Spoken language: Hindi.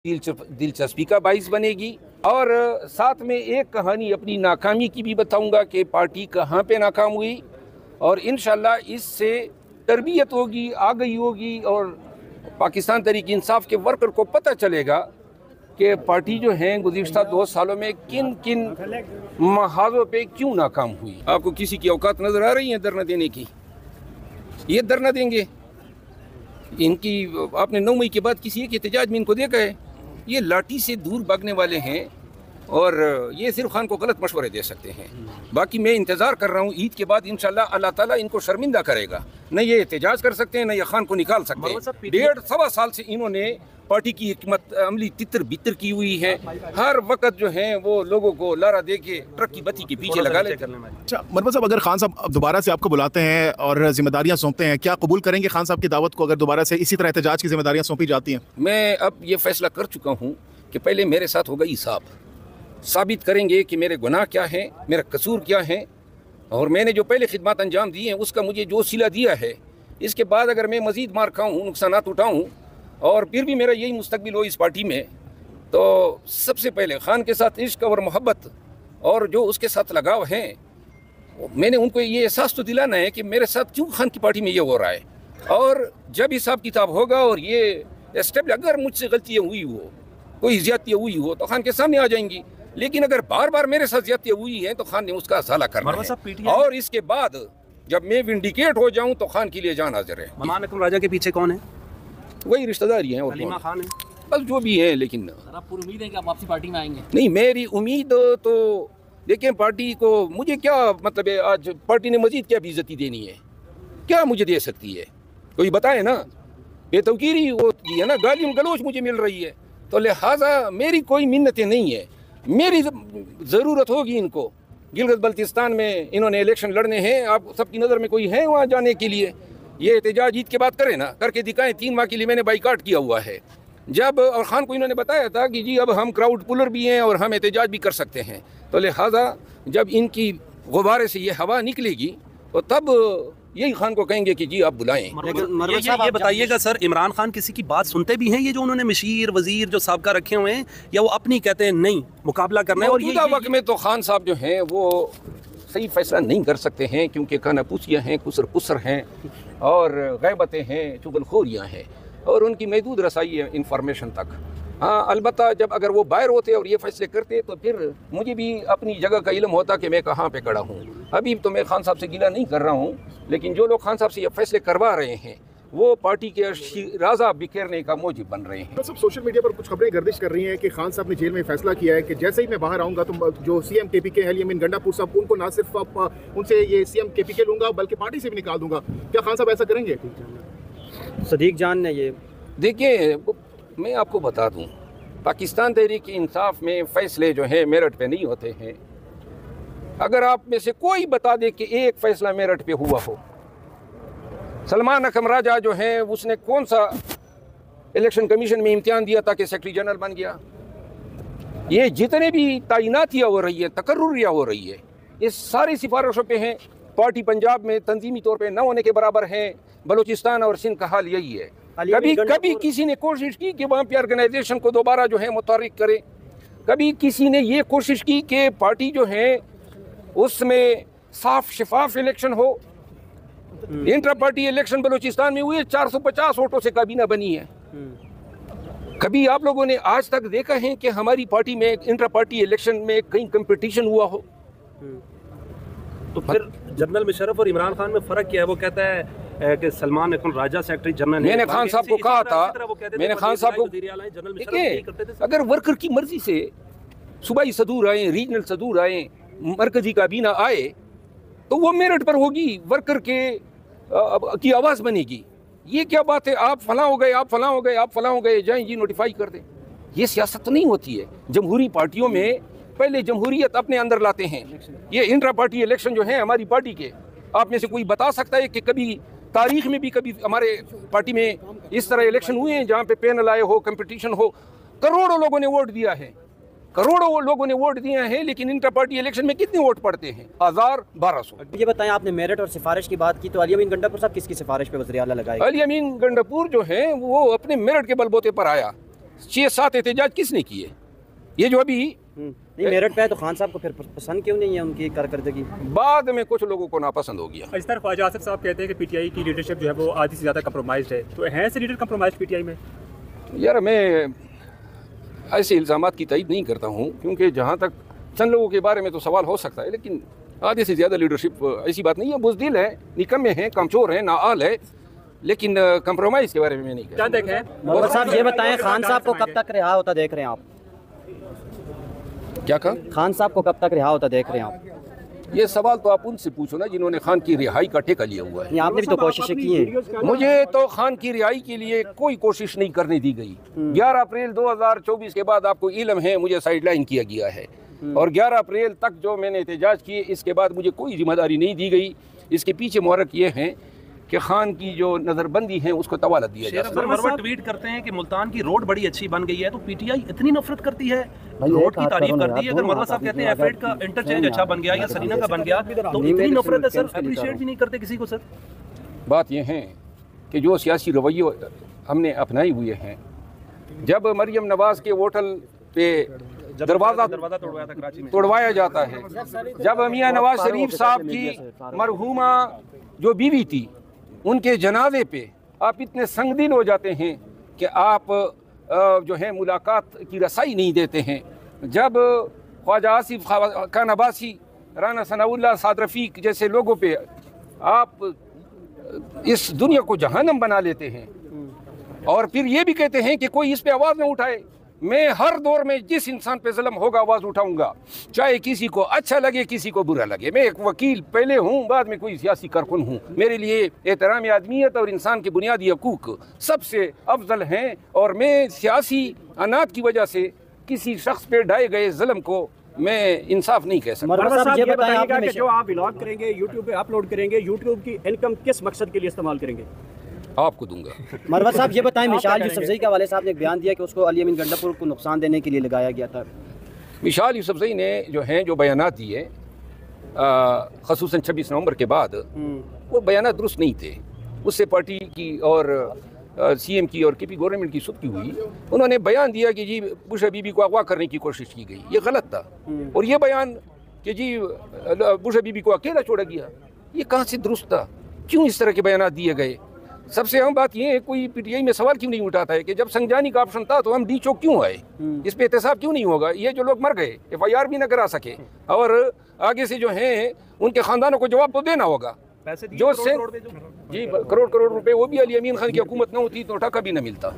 दिलचस्पी का बाइस बनेगी। और साथ में एक कहानी अपनी नाकामी की भी बताऊंगा कि पार्टी कहाँ पे नाकाम हुई, और इंशाल्लाह इससे तरबियत होगी, आगाही होगी, और पाकिस्तान तहरीक इंसाफ के वर्कर को पता चलेगा कि पार्टी जो है गुज़िश्ता 2 सालों में किन किन महाजों पे क्यों नाकाम हुई। आपको किसी की औकात नज़र आ रही है धरना देने की? ये धरना देंगे इनकी? आपने 9 मई के बाद किसी एक एहतजाज में इनको देखा है? ये लाठी से दूर भागने वाले हैं, और ये सिर्फ खान को गलत मशवरे दे सकते हैं। बाकी मैं इंतज़ार कर रहा हूँ ईद के बाद इंशाल्लाह अल्लाह ताला इनको शर्मिंदा करेगा। न ये एहतजाज कर सकते हैं, न ये खान को निकाल सकते हैं। 1.5-1.25 साल से इन्होंने पार्टी की हिकमत अमली तितर बितर की हुई है। हर वक्त जो है वो लोगों को लारा दे के ट्रक की बत्ती के पीछे लगा लेते हैं। अच्छा मरवत साहब, अगर खान साहब दोबारा से आपको बुलाते हैं और जिम्मेदारियां सौंपते हैं, क्या कबूल करेंगे खान साहब की दावत को, अगर दोबारा से इसी तरह एहतजाज की जिम्मेदारियां सौंपी जाती हैं? मैं अब ये फैसला कर चुका हूँ कि पहले मेरे साथ होगा हिसाब, साबित करेंगे कि मेरे गुनाह क्या हैं, मेरा कसूर क्या है, और मैंने जो पहले खिदमत अंजाम दी हैं उसका मुझे जो सिला दिया है, इसके बाद अगर मैं मज़ीद मार खाऊँ, नुकसानात उठाऊँ, और फिर भी मेरा यही मुस्तकबिल हो इस पार्टी में, तो सबसे पहले खान के साथ इश्क और मोहब्बत और जो उसके साथ लगाव हैं, मैंने उनको ये एहसास तो दिलाना है कि मेरे साथ क्यों खान की पार्टी में ये हो रहा है। और जब हिसाब किताब होगा और ये एस्टेब्लिश, अगर मुझसे गलतियाँ हुई हो, कोई ज़्यादतियाँ हुई हो, तो खान के सामने आ जाएंगी। लेकिन अगर बार बार मेरे साथ ज़्यादतियाँ हुई हैं तो खान ने उसका असाला करना है, और इसके बाद जब मैं विंडिकेट हो जाऊँ तो खान के लिए जान हाजिर है। ममान अकरम राजा के पीछे कौन है? वही रिश्तेदार ही हैं, और हलीमा खान है, बस जो भी है। लेकिन आप पूरी उम्मीद है कि आप वापसी पार्टी में आएंगे? नहीं, मेरी उम्मीद तो देखें, पार्टी को मुझे क्या मतलब है, आज पार्टी ने मजीद क्या बेइज्जती देनी है, क्या मुझे दे सकती है? कोई बताए ना। बेतौकीरी होती है ना, गालियाँ गलोच मुझे मिल रही है, तो लिहाजा मेरी कोई मिन्नतें नहीं है। मेरी ज़रूरत होगी इनको, गिलगित बल्तिस्तान में इन्होंने इलेक्शन लड़ने हैं, आप सबकी नज़र में कोई है वहाँ जाने के लिए? ये एहतजाज ईद के बाद करें ना, करके दिखाएं। 3 माह के लिए मैंने बाइकाट किया हुआ है। जब और ख़ान को इन्होंने बताया था कि जी अब हम क्राउड पुलर भी हैं और हम एहतजाज भी कर सकते हैं, तो लिहाजा जब इनकी गुब्बारे से ये हवा निकलेगी तो तब यही खान को कहेंगे कि जी आप बुलाएं। ये बताइएगा सर, इमरान खान किसी की बात सुनते भी हैं? ये जो उन्होंने मशीर वजीर जो साबका रखे हुए हैं, या वो अपनी कहते हैं नहीं मुकाबला करना है? और ये वक्त में तो खान साहब जो हैं वो सही फैसला नहीं कर सकते हैं, क्योंकि कानापूसियाँ हैं, कुसर हैं, और गैबतें हैं, चुगलखोरियाँ हैं, और उनकी महदूद रसाई है इंफॉर्मेशन तक। हाँ, अलबत्ता जब अगर वो बाहर होते और ये फैसले करते तो फिर मुझे भी अपनी जगह का इल्म होता कि मैं कहाँ पे खड़ा हूँ। अभी तो मैं खान साहब से गिला नहीं कर रहा हूँ, लेकिन जो लोग खान साहब से ये फैसले करवा रहे हैं वो पार्टी के राजा बिखेरने का मौजिब बन रहे हैं। तो सब सोशल मीडिया पर कुछ खबरें गर्दिश कर रही हैं कि खान साहब ने जेल में फैसला किया है कि जैसे ही मैं बाहर आऊँगा तो जो सीएम केपीके अली अमीन गंडापुर साहब, उनको ना सिर्फ उनसे ये सीएम केपीके लूँगा बल्कि पार्टी से भी निकाल दूँगा। क्या खान साहब ऐसा करेंगे? सदीक जान ने ये देखिए, मैं आपको बता दूँ, पाकिस्तान तहरीक इंसाफ में फ़ैसले जो है मेरिट पे नहीं होते हैं। अगर आप में से कोई बता दे कि एक फ़ैसला मेरिट पे हुआ हो, सलमान अकरम राजा जो है उसने कौन सा इलेक्शन कमीशन में इम्तिहान दिया था कि सेक्रेटरी जनरल बन गया? ये जितने भी तैनातियाँ हो रही है, तकर्रुरियाँ हो रही है, ये सारी सिफारिशों पे हैं। पार्टी पंजाब में तंजीमी तौर पे न होने के बराबर है, बलूचिस्तान और सिंध का हाल यही है। कभी किसी ने कोशिश की कि वहाँ पे ऑर्गेनाइजेशन को दोबारा जो है मुतहर्रिक करे, कभी किसी ने ये कोशिश की कि पार्टी जो है उसमें साफ शफाफ इलेक्शन हो। इंटर पार्टी इलेक्शन बलूचिस्तान में हुए, 450 वोटों से काबीना बनी है। कभी आप लोगों ने आज तक देखा है कि हमारी पार्टी में इंटर पार्टी इलेक्शन में कहीं कंपटीशन हुआ हो? तो फिर जनरल मुशर्रफ और इमरान खान में फ़र्क क्या है? वो कहता है कि सलमान अकरम राजा सेक्रेटरी जनरल। मैंने खान साहब को कहा था, मैंने खान साहब को, देखिए अगर वर्कर की मर्जी से सूबाई सदूर आए, रीजनल सदूर आए, मरकजी काबीना आए, तो वो मेरिट पर होगी, वर्कर के की आवाज़ बनेगी। ये क्या बात है, आप फलां हो गए, आप फलां हो गए, आप फलां हो गए, जाएं जी नोटिफाई कर दें। ये सियासत नहीं होती है। जमहूरी पार्टियों में पहले जमहूरियत अपने अंदर लाते हैं। ये इंट्रा पार्टी इलेक्शन जो है हमारी पार्टी के, आप में से कोई बता सकता है कि कभी तारीख में भी कभी हमारे पार्टी में इस तरह इलेक्शन हुए हैं जहाँ पे पैनल आए हो, कंपटीशन हो? करोड़ों लोगों ने वोट दिया है, करोड़ों लोगों ने वोट दिए हैं, लेकिन इंटर पार्टी इलेक्शन में कितने वोट पड़ते हैं? 1200। ये बताएं, आपने मेरिट और सिफारिश की बात की, तो अली अमीन गंडापुर साहब किसकी सिफारिश पे वज़ीर आला लगाए? अली अमीन गंडापुर जो है वो अपने मेरिट के बलबूते पर आया। 6-7 एहतजाज किसने किए? ये जो अभी नहीं मेरठ पे है तो खान साहब को फिर पसंद क्यों नहीं है उनकी कारकर्दगी? बाद में कुछ लोगों को नापसंद हो गया। इस तरह ख्वाजा आसिफ साहब कहते हैं कि पीटीआई की लीडरशिप जो है वो आधी से ज़्यादा कंप्रोमाइज़ है, तो हैं ऐसे लीडर कंप्रोमाइज़ पीटीआई में? यार मैं ऐसे इल्ज़ामात की तईद नहीं करता हूँ, क्योंकि जहाँ तक चंद लोगों के बारे में तो सवाल हो सकता है, लेकिन आधे से ज़्यादा लीडरशिप ऐसी बात नहीं है। बुज़दिल है, निकम्मे हैं, कमज़ोर हैं, नाआल है, लेकिन कंप्रोमाइज़ के बारे में नहीं कहता। क्या देखें मगर साहब ये बताएं खान साहब को कब तक रिहा होता देख रहे हैं आप? क्या कहा? खान साहब को कब तक रिहा होता देख रहे हैं आप? ये सवाल तो आप उनसे पूछो ना जिन्होंने खान की रिहाई का ठेका लिया हुआ है। नहीं, आपने भी तो कोशिशें की हैं। मुझे तो खान की रिहाई के लिए कोई कोशिश नहीं करने दी गई। 11 अप्रैल 2024 के बाद आपको इल्म है मुझे साइडलाइन किया गया है, और 11 अप्रैल तक जो मैंने एहतजाज किए इसके बाद मुझे कोई जिम्मेदारी नहीं दी गई। इसके पीछे मुहर्रक ये हैं कि खान की जो नज़रबंदी है उसको तवालत दिया शेर जाए। अब्दुल मरवा ट्वीट करते हैं कि मुल्तान की रोड बड़ी अच्छी बन गई है, तो पीटीआई इतनी नफरत करती है, रोड की तारीफ करती है। अगर मरवा साहब कहते हैं एफएड का इंटरचेंज अच्छा बन गया या सरीना का बन गया, तो इतनी नफरत है सर, अप्रिशिएट भी नहीं करते किसी को सर। बात यह है कि जो सियासी रवैये हमने अपनाए हुए हैं, जब मरियम नवाज़ के होटल पे दरवाज़ा तोड़वाया था कराची में, तोड़वाया जाता है, जब मियां नवाज शरीफ साहब की मरहूमा जो बीवी थी उनके जनाजे पे आप इतने संगदिल हो जाते हैं कि आप जो है मुलाकात की रसाई नहीं देते हैं। जब ख्वाजा आसिफ खान अब्बासी, राना सनाउल्लाह, साद रफ़ीक जैसे लोगों पे आप इस दुनिया को जहन्नम बना लेते हैं और फिर ये भी कहते हैं कि कोई इस पे आवाज़ न उठाए। मैं हर दौर में जिस इंसान पे जुल्म होगा आवाज़ उठाऊंगा, चाहे किसी को अच्छा लगे किसी को बुरा लगे। मैं एक वकील पहले हूँ, बाद में कोई सियासी कारकुन हूँ। मेरे लिए एहतराम आदमियत और इंसान के बुनियादी हकूक़ सबसे अफजल हैं, और मैं सियासी अनात की वजह से किसी शख्स पे ढाए गए जुल्म को मैं इंसाफ नहीं कह सकता। मरवा साहब ये बताइएगा कि जो आप व्लॉग करेंगे, यूट्यूब पे अपलोड करेंगे, यूट्यूब की इनकम किस मकसद के लिए इस्तेमाल करेंगे? आपको दूंगा। मरवा साहब ये बताएं, मिशाल यूसुफजई के हवाले साहब ने एक बयान दिया कि उसको अली अमीन गंडापुर को नुकसान देने के लिए लगाया गया था। मिशाल यूसुफजई ने जो बयानात दिए ख़ुसूसन 26 नवंबर के बाद, वो बयानात दुरुस्त नहीं थे। उससे पार्टी की और सीएम की और केपी गवर्नमेंट की सुबकी हुई। उन्होंने बयान दिया कि जी बुश बीबी को अगवा करने की कोशिश की गई, ये गलत था। और ये बयान कि जी बुश बीबी को अकेला छोड़ा गया, ये कहाँ से दुरुस्त था? क्यों इस तरह के बयानात दिए गए? सबसे अहम बात यह है, कोई पीटीआई में सवाल क्यों नहीं उठाता है कि जब संगजानी का ऑप्शन था तो हम डी चौक क्यों आए? इस पे एहतसाब क्यों नहीं होगा? ये जो लोग मर गए FIR भी न करा सके, और आगे से जो हैं उनके ख़ानदानों को जवाब तो देना होगा। पैसे जो से जी करोड़ रुपए वो भी अली अमीन खान की हुकूमत न होती तो टका भी न मिलता।